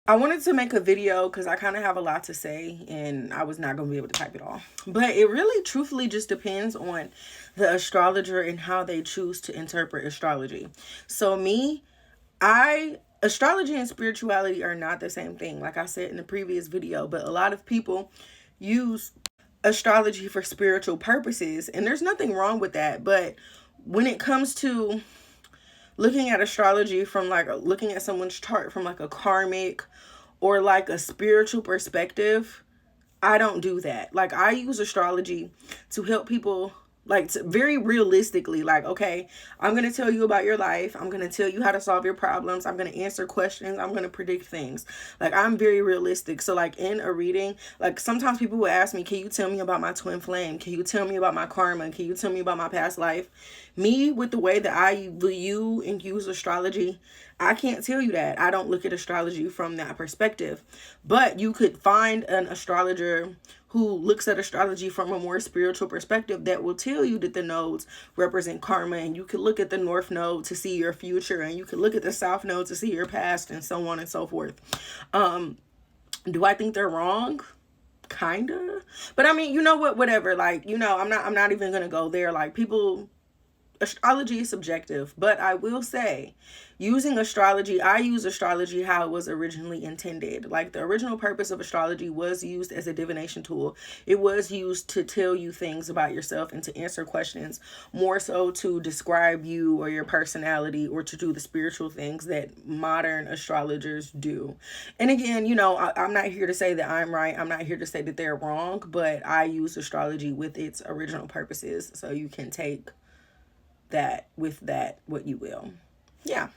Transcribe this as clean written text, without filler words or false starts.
I wanted to make a video because I kind of have a lot to say and I was not going to be able to type it all. But it really truthfully just depends on the astrologer and how they choose to interpret astrology. So me, astrology and spirituality are not the same thing, like I said in the previous video, but a lot of people use astrology for spiritual purposes, and there's nothing wrong with that. But when it comes to looking at astrology from like looking at someone's chart from like a karmic or like a spiritual perspective, I don't do that. Like, I use astrology to help people, like, very realistically, like, okay, I'm going to tell you about your life. I'm going to tell you how to solve your problems. I'm going to answer questions. I'm going to predict things. Like, I'm very realistic. So, like, in a reading, like, sometimes people will ask me, can you tell me about my twin flame? Can you tell me about my karma? Can you tell me about my past life? Me, with the way that I view and use astrology, I can't tell you that. I don't look at astrology from that perspective. But you could find an astrologer who looks at astrology from a more spiritual perspective that will tell you that the nodes represent karma, and you could look at the north node to see your future, and you could look at the south node to see your past, and so on and so forth. Do I think they're wrong? Kinda. But I mean, you know what, whatever. Like, I'm not even gonna go there. Like, people, astrology is subjective, but I will say, using astrology, I use astrology how it was originally intended. Like, the original purpose of astrology was used as a divination tool. It was used to tell you things about yourself and to answer questions, more so to describe you or your personality, or to do the spiritual things that modern astrologers do. And again, I'm not here to say that I'm right. I'm not here to say that they're wrong, but I use astrology with its original purposes, so you can take that with that what you will. Yeah.